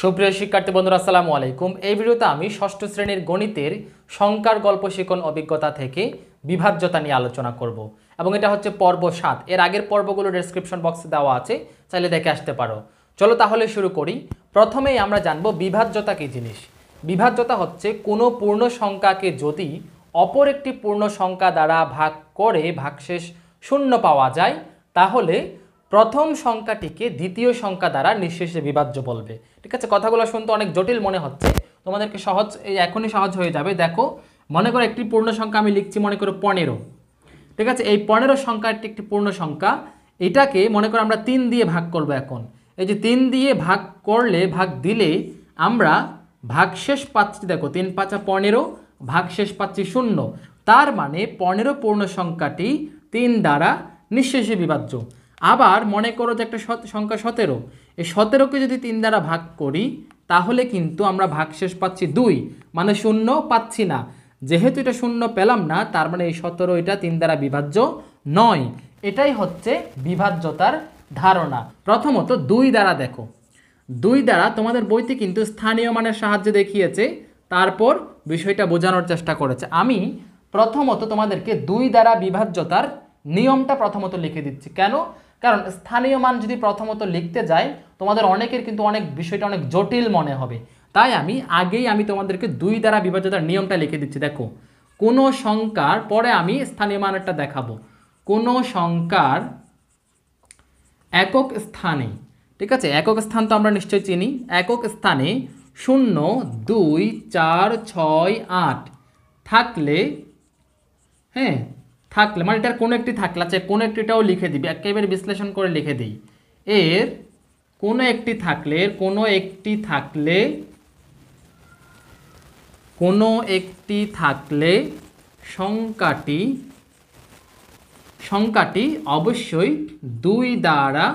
সুপ্রিয় শিক্ষার্থী বন্ধুরা আসসালামু আলাইকুম। এই ভিডিওতে আমি ষষ্ঠ শ্রেণীর গণিতের সংখ্যার গল্প শিখন অভিজ্ঞতা থেকে বিভাজ্যতা নিয়ে আলোচনা করব এবং এটা হচ্ছে পর্ব 7। এর আগের পর্বগুলো ডেসক্রিপশন বক্সে দেওয়া আছে, চাইলে দেখে আসতে পারো। চলো তাহলে শুরু করি। প্রথমেই আমরা জানব বিভাজ্যতা কী জিনিস। বিভাজ্যতা হচ্ছে কোনো পূর্ণ সংখ্যাকে যদি অপর একটি পূর্ণ সংখ্যা দ্বারা ভাগ করে ভাগশেষ শূন্য পাওয়া যায়, তাহলে প্রথম সংখ্যাটিকে দ্বিতীয় সংখ্যা দ্বারা নিঃশেষে বিভাজ্য বলবে। ঠিক আছে, কথাগুলো শুনতে অনেক জটিল মনে হচ্ছে, তোমাদেরকে সহজ এখনই সহজ হয়ে যাবে। দেখো, মনে করো একটি পূর্ণ সংখ্যা আমি লিখছি, মনে করো 15। ঠিক আছে, এই 15 সংখ্যাটি একটি পূর্ণ সংখ্যা। এটাকে মনে করো আমরা 3 দিয়ে ভাগ করব। এখন এই যে 3 দিয়ে ভাগ করলে, ভাগ দিলে আমরা ভাগশেষ পাচ্ছি। দেখো 3 × 5 = 15, ভাগশেষ পাচ্ছি 0। তার মানে 15 পূর্ণ সংখ্যাটি 3 দ্বারা নিঃশেষে বিভাজ্য। আবার মনে করো যে একটা সংখ্যা 17, এই 17কে যদি 3 দ্বারা ভাগ করি তাহলে কিন্তু আমরা ভাগশেষ পাচ্ছি 2, মানে 0 পাচ্ছি না। যেহেতু এটা 0 পেলাম না, তার মানে এই 17 এটা 3 দ্বারা বিভাজ্য নয়। এটাই হচ্ছে বিভাজ্যতার ধারণা। প্রথমত 2 দ্বারা দেখো, 2 দ্বারা তোমাদের বইতে কিন্তু স্থানীয় মানের সাহায্যে দেখিয়েছে, তারপর বিষয়টা বোঝানোর চেষ্টা করেছে। আমি প্রথমত তোমাদেরকে 2 দ্বারা বিভাজ্যতার নিয়মটা প্রথমত লিখে দিচ্ছি। কেন? কারণ স্থানীয় মান যদি প্রথমত লিখতে যাই, তোমাদের অনেকের কিন্তু বিষয়টা অনেক জটিল মনে হবে। তাই আমি তোমাদেরকে 2 দ্বারা বিভাজ্যতার নিয়মটা লিখে দিচ্ছি। দেখো, কোনো সংখ্যার পরে আমি স্থানীয় মানেরটা দেখাবো। কোনো সংখ্যার একক স্থানে, ঠিক আছে, একক স্থান তো আমরা নিশ্চয়ই চিনি। একক স্থানে 0, 2, 4, 6, 8 থাকলে, থাকলে মানে এটার কোনো একটি থাকলে, আচ্ছা কোনো একটিটাও লিখে দিবি, একেবারে বিশ্লেষণ করে লিখে দিই। এর কোনো একটি থাকলে, সংখ্যাটি অবশ্যই 2 দ্বারা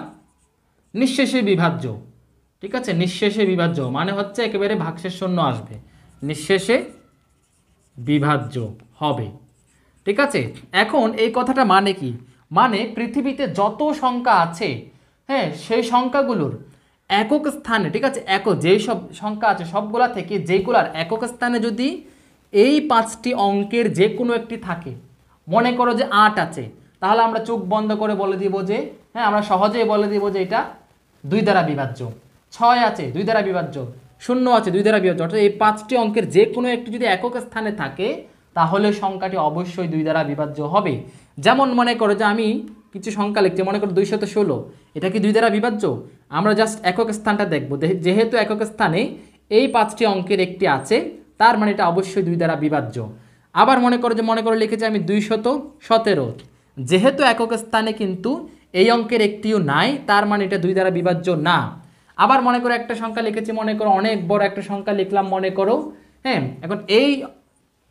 নিঃশেষে বিভাজ্য। ঠিক আছে, নিঃশেষে বিভাজ্য মানে হচ্ছে একেবারে ভাগশেষ শূন্য আসবে, নিঃশেষে বিভাজ্য হবে। ঠিক আছে, এখন এই কথাটা মানে কি? মানে পৃথিবীতে যত সংখ্যা আছে, সেই সংখ্যাগুলোর একক স্থানে, ঠিক আছে, যেই সব সংখ্যা আছে সবগুলা থেকে যেগুলার একক স্থানে যদি এই 5টি অঙ্কের যে কোনো একটি থাকে, মনে করো যে 8 আছে, তাহলে আমরা চোখ বন্ধ করে বলে দিব যে, আমরা সহজেই বলে দিব যে এটা 2 দ্বারা বিভাজ্য। 6 আছে, 2 দ্বারা বিভাজ্য। 0 আছে, 2 দ্বারা বিভাজ্য। অর্থাৎ এই 5টি অঙ্কের যে কোনো একটি যদি একক স্থানে থাকে, তাহলে সংখ্যাটি অবশ্যই 2 দ্বারা বিভাজ্য হবে। যেমন মনে করো যে আমি কিছু সংখ্যা লিখছি, মনে করো 216, এটা কি 2 দ্বারা বিভাজ্য? আমরা জাস্ট একক স্থানটা দেখব। যেহেতু একক স্থানে এই 5টি অঙ্কের একটি আছে, তার মানে এটা অবশ্যই 2 দ্বারা বিভাজ্য। আবার মনে করো লিখেছি আমি 217, যেহেতু একক স্থানে কিন্তু এই অঙ্কের একটিও নাই, তার মানে এটা 2 দ্বারা বিভাজ্য না। আবার মনে করো একটা সংখ্যা লিখেছি, মনে করো অনেক বড় একটা সংখ্যা লিখলাম, মনে করো, এখন এই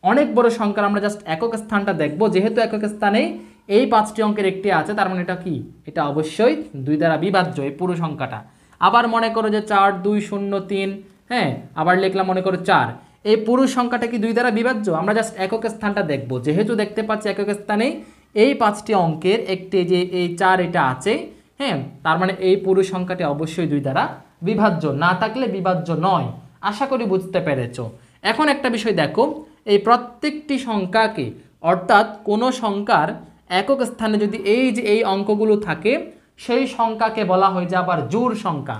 অনেক বড় সংখ্যার আমরা জাস্ট একক স্থানটা দেখব। যেহেতু একক স্থানে এই 5টি অঙ্কের একটি আছে, তার মানে এটা কি? এটা অবশ্যই 2 দ্বারা বিভাজ্য, এই পুরো সংখ্যাটা। আবার মনে করো যে 4203, আবার লিখলাম মনে করো 4, এই পুরো সংখ্যাটা কি 2 দ্বারা বিভাজ্য? আমরা জাস্ট একক স্থানটা দেখব। যেহেতু দেখতে পাচ্ছি একক স্থানে এই 5টি অঙ্কের একটি, যে এই 4 এটা আছে, তার মানে এই পুরো সংখ্যাটি অবশ্যই 2 দ্বারা বিভাজ্য, না থাকলে বিভাজ্য নয়। আশা করি বুঝতে পেরেছো। এখন একটা বিষয় দেখো, এই প্রত্যেকটি সংখ্যাকে, অর্থাৎ কোনো সংখ্যার একক স্থানে যদি এই অঙ্কগুলো থাকে, সেই সংখ্যাকে বলা হয় যে আবার জোড় সংখ্যা।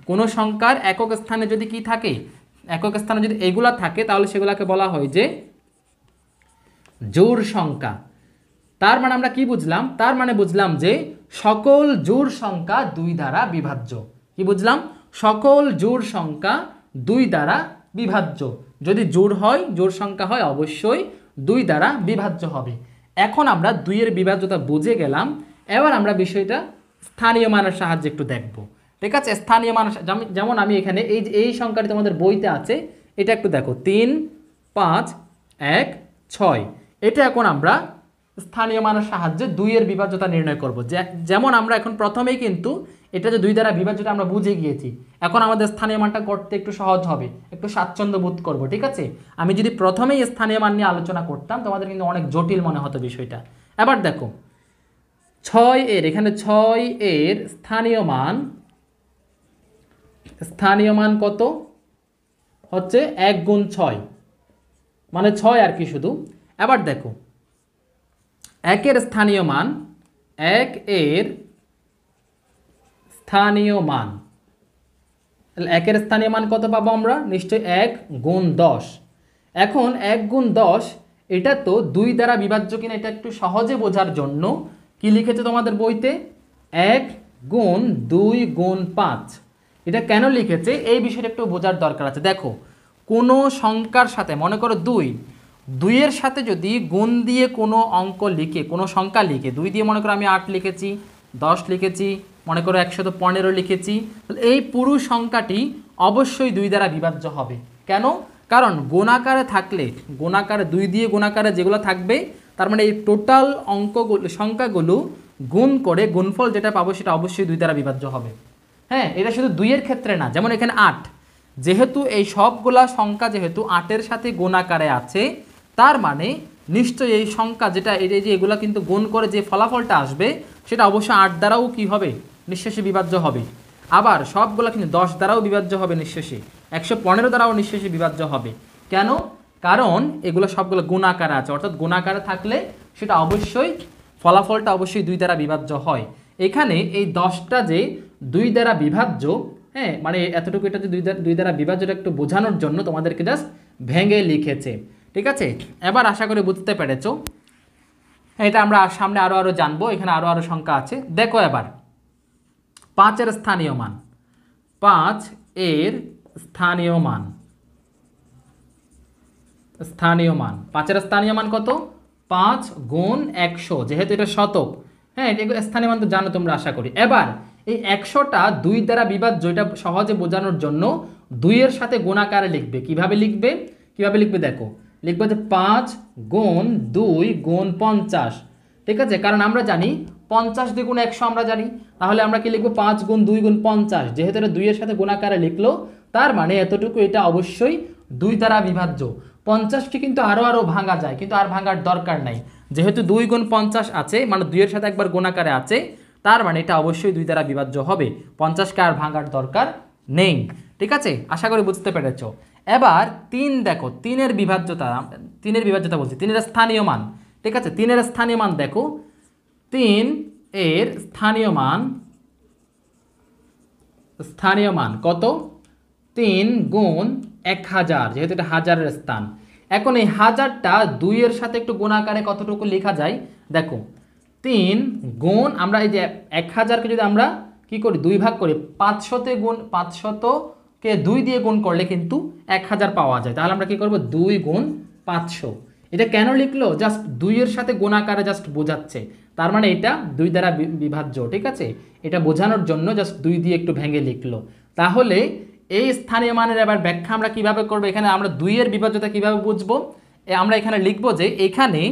কোনো সংখ্যার একক স্থানে যদি কি থাকে, একক স্থানে যদি এগুলা থাকে, তাহলে সেগুলাকে বলা হয় যে জোড় সংখ্যা। তার মানে আমরা কি বুঝলাম? তার মানে বুঝলাম যে সকল জোড় সংখ্যা 2 দ্বারা বিভাজ্য। কি বুঝলাম? সকল জোড় সংখ্যা 2 দ্বারা বিভাজ্য। যদি জোড় সংখ্যা হয়, অবশ্যই 2 দ্বারা বিভাজ্য হবে। এখন আমরা 2 এর বিভাজ্যতা বুঝে গেলাম। এবার আমরা বিষয়টা স্থানীয় মানের সাহায্যে একটু দেখব। ঠিক আছে, স্থানীয় মান, যেমন আমি এখানে এই সংখ্যাটি তোমাদের বইতে আছে, এটা একটু দেখো, 3, 5, 1, 6। এটা এখন আমরা স্থানীয় মানের সাহায্যে 2 এর বিভাজ্যতা নির্ণয় করব। যেমন আমরা এখন প্রথমেই কিন্তু এটা যে 2 দ্বারা বিভাজ্যটা আমরা বুঝে গিয়েছি, এখন আমাদের স্থানীয় মানটা করতে একটু সহজ হবে, একটু স্বাচ্ছন্দ্য বোধ করব। ঠিক আছে, আমি যদি প্রথমেই স্থানীয় মান নিয়ে আলোচনা করতাম, তোমাদের কিন্তু অনেক জটিল মনে হতো বিষয়টা। এবার দেখো, 6 এর স্থানীয় মান স্থানীয় মান কত হচ্ছে 1 গুণ 6 মানে 6 আর কি শুধু। এবার দেখো 1 এর স্থানীয় মান, 1 এর স্থানীয় মান, তাহলে 1 এর স্থানীয় মান কত পাবো আমরা? নিশ্চয়ই 1 গুণ 10। এখন 1 গুণ 10 এটা তো 2 দ্বারা বিভাজ্য কিনা এটা একটু সহজে বোঝার জন্য কি লিখেছে তোমাদের বইতে? 1 গুণ 2 গুণ 5। এটা কেন লিখেছে এই বিষয়টা একটু বোঝার দরকার আছে। দেখো কোনো সংখ্যার সাথে, মনে করো 2 এর সাথে যদি গুণ দিয়ে কোনো অঙ্ক লিখে, কোনো সংখ্যা লিখে, 2 দিয়ে মনে করো আমি 8 লিখেছি, 10 লিখেছি, মনে করো 115 লিখেছি, তাহলে এই পুরো সংখ্যাটি অবশ্যই 2 দ্বারা বিভাজ্য হবে। কেন? কারণ গুণাকারে থাকলে, গুণাকারে 2 দিয়ে গুণাকারে যেগুলো থাকবে তার মানে এই টোটাল অঙ্কগুলো, সংখ্যাগুলো গুণ করে গুণফল যেটা পাবো সেটা অবশ্যই 2 দ্বারা বিভাজ্য হবে। হ্যাঁ, এটা শুধু 2 এর ক্ষেত্রে না, যেমন এখানে 8, যেহেতু এই সবগুলা সংখ্যা যেহেতু 8 এর সাথে গুণাকারে আছে, তার মানে নিশ্চয়ই এই সংখ্যা যেটা এই যে এগুলো কিন্তু গুণ করে যে ফলাফলটা আসবে সেটা অবশ্যই 8 দ্বারাও কি হবে? নিঃশেষে বিভাজ্য হবে। আবার সবগুলো কিন্তু 10 দ্বারাও বিভাজ্য হবে নিঃশেষে, 115 দ্বারাও নিঃশেষে বিভাজ্য হবে। কেন? কারণ এগুলো সবগুলো গুণাকারে আছে, অর্থাৎ গুণাকারে থাকলে সেটা অবশ্যই ফলাফলটা অবশ্যই 2 দ্বারা বিভাজ্য হয়। এখানে এই 10টা যে 2 দ্বারা বিভাজ্য, হ্যাঁ মানে এতটুকু এটা যে 2 দ্বারা বিভাজ্যটা একটু বোঝানোর জন্য তোমাদেরকে জাস্ট ভেঙে লিখেছে। ঠিক আছে, এবার আশা করি বুঝতে পেরেছো। এটা আমরা সামনে আরও জানবো, এখানে আরও সংখ্যা আছে। দেখো এবার 5 এর স্থানীয় মান, 5 এর স্থানীয় মান, স্থানীয় মান 5 এর স্থানীয় মান কত? 5 গুণ 100, যেহেতু এটা শতক। হ্যাঁ, এগুলো স্থানীয় মান তো জানো তোমরা আশা করি। এবার এই 100টা 2 দ্বারা বিভাজ্য, এটা সহজে বোঝানোর জন্য 2 এর সাথে গুণাকারে লিখবে। কিভাবে লিখবে? কিভাবে লিখবে দেখো, লিখবে যে 5 গুণ 2 গুণ 50। ঠিক আছে, কারণ আমরা জানি 50 দ্বিগুণ 100 আমরা জানি, তাহলে আমরা কি লিখবো? 5 গুণ 2 গুণ 50। যেহেতু এটা 2 এর সাথে গুণাকারে লিখলো তার মানে এতটুকু এটা অবশ্যই 2 দ্বারা বিভাজ্য। 50টি কিন্তু আরও ভাঙা যায়, কিন্তু আর ভাঙার দরকার নাই, যেহেতু 2 গুণ 50 আছে মানে 2 এর সাথে একবার গুণাকারে আছে, তার মানে এটা অবশ্যই 2 দ্বারা বিভাজ্য হবে। 50কে আর ভাঙার দরকার নেই। ঠিক আছে, আশা করি বুঝতে পেরেছ। এবার 3 দেখো, 3 এর বিভাজ্যতা বলছি, 3 এর স্থানীয় মান। ঠিক আছে, 3 এর স্থানীয় মান দেখো, 3 এর স্থানীয় মান, স্থানীয় মান কত? 3 গুণ 1000, যেহেতু এটা হাজারের স্থান। এখন এই হাজারটা 2 এর সাথে একটু গুণাকারে কতটুকু লেখা যায় দেখো, 3 গুণ, আমরা এই যে 1000কে যদি আমরা কি করি 2 ভাগ করি, 500তে গুণ, 500কে 2 দিয়ে গুণ করলে কিন্তু 1000 পাওয়া যায়। তাহলে আমরা কি করব? 2 গুণ 500। এটা কেন লিখলো? জাস্ট 2 এর সাথে গুণাকারে জাস্ট বোঝাচ্ছে, তার মানে এটা 2 দ্বারা বিভাজ্য। ঠিক আছে, এটা বোঝানোর জন্য জাস্ট 2 দিয়ে একটু ভেঙে লিখলো। তাহলে এই স্থানীয় মানের এবার ব্যাখ্যা আমরা কিভাবে করব? এখানে আমরা 2 এর বিভাজ্যতা কিভাবে বুঝবো? আমরা এখানে লিখবো যে এখানে,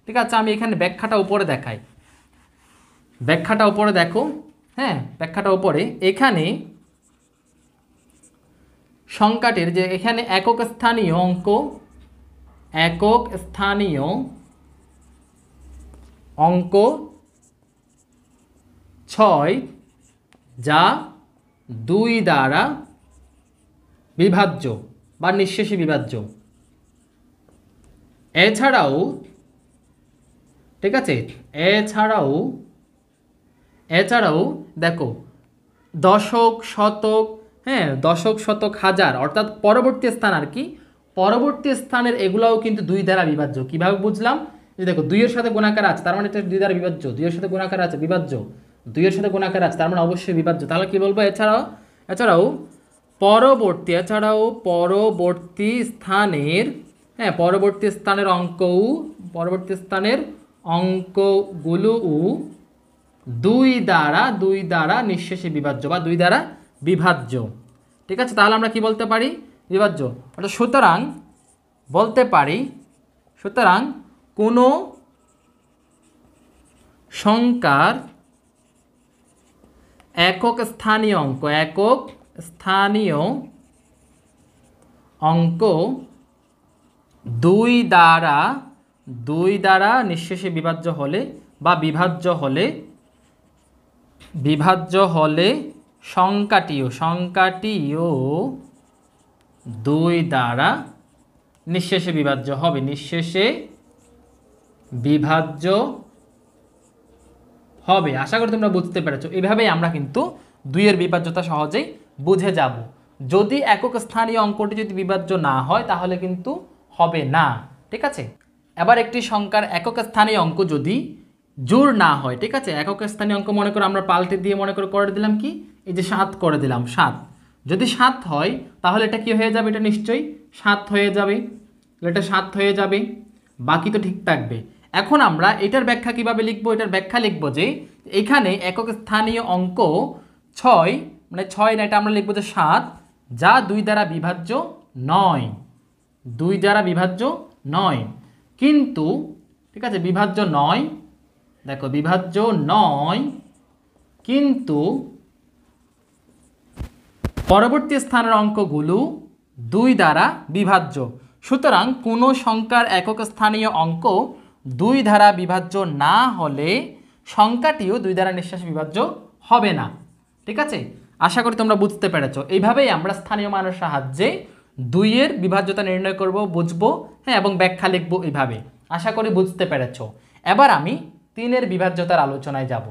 ঠিক আছে, আমি এখানে ব্যাখ্যাটা উপরে দেখাই, ব্যাখ্যাটা উপরে দেখো। হ্যাঁ, ব্যাখ্যাটা উপরে, এখানে সংখ্যাটির যে এখানে একক স্থানীয় অঙ্ক, একক স্থানীয় অঙ্ক 6 যা 2 দ্বারা বিভাজ্য বা নিঃশেষে বিভাজ্য। এছাড়াও, ঠিক আছে, এছাড়াও দেখো দশক, শতক, হ্যাঁ দশক, শতক, হাজার, অর্থাৎ পরবর্তী স্থান আর কি, পরবর্তী স্থানের এগুলাও কিন্তু 2 দ্বারা বিভাজ্য। কিভাবে বুঝলাম? যে দেখো 2 এর সাথে গুণাকার আছে, তার মানে এটা 2 দ্বারা বিভাজ্য। 2 এর সাথে গুণাকার আছে, বিভাজ্য। 2 এর সাথে গুণাকার আছে, তার মানে অবশ্যই বিভাজ্য। তাহলে কি বলবো? এছাড়াও পরবর্তী স্থানের, হ্যাঁ পরবর্তী স্থানের অঙ্কগুলোও 2 দ্বারা নিঃশেষে বিভাজ্য বা 2 দ্বারা বিভাজ্য। ঠিক আছে, তাহলে আমরা কি বলতে পারি? বিভাজ্য। অর্থাৎ সুতরাং বলতে পারি, সুতরাং কোনো সংখ্যার একক স্থানীয় অঙ্ক 2 দ্বারা নিঃশেষে বিভাজ্য হলে বা বিভাজ্য হলে সংখ্যাটিও 2 দ্বারা নিঃশেষে বিভাজ্য হবে, নিঃশেষে বিভাজ্য হবে। আশা করি তোমরা বুঝতে পেরেছো। এইভাবেই আমরা কিন্তু 2 এর বিভাজ্যতা সহজেই বুঝে যাব। যদি একক স্থানীয় অঙ্কটি যদি বিভাজ্য না হয় তাহলে কিন্তু হবে না, ঠিক আছে। এবার একটি সংখ্যার একক স্থানীয় অঙ্ক যদি জোড় না হয়, ঠিক আছে, একক স্থানীয় অঙ্ক মনে করো আমরা পাল্টে দিয়ে মনে করে দিলাম কি, এই যে 7 করে দিলাম 7। যদি 7 হয় তাহলে এটা কি হয়ে যাবে, এটা নিশ্চয়ই 7 হয়ে যাবে, এটা 7 হয়ে যাবে, বাকি তো ঠিক থাকবে। এখন আমরা এটার ব্যাখ্যা কিভাবে লিখবো, এটার ব্যাখ্যা লিখবো যে এখানে একক স্থানীয় অঙ্ক 6, মানে 6 না, এটা আমরা লিখবো যে 7, যা 2 দ্বারা বিভাজ্য নয়, 2 দ্বারা বিভাজ্য নয়। কিন্তু ঠিক আছে, বিভাজ্য নয়, দেখো বিভাজ্য নয়, কিন্তু পরবর্তী স্থানের অঙ্কগুলো 2 দ্বারা বিভাজ্য। সুতরাং কোনো সংখ্যার একক স্থানীয় অঙ্ক 2 দ্বারা বিভাজ্য না হলে সংখ্যাটিও 2 দ্বারা নিঃশেষে বিভাজ্য হবে না, ঠিক আছে। আশা করি তোমরা বুঝতে পেরেছো। এইভাবেই আমরা স্থানীয় মানের সাহায্যে 2 এর বিভাজ্যতা নির্ণয় করব, বুঝবো, হ্যাঁ, এবং ব্যাখ্যা লিখবো এইভাবে। আশা করি বুঝতে পেরেছো। এবার আমি 3 এর বিভাজ্যতার আলোচনায় যাব।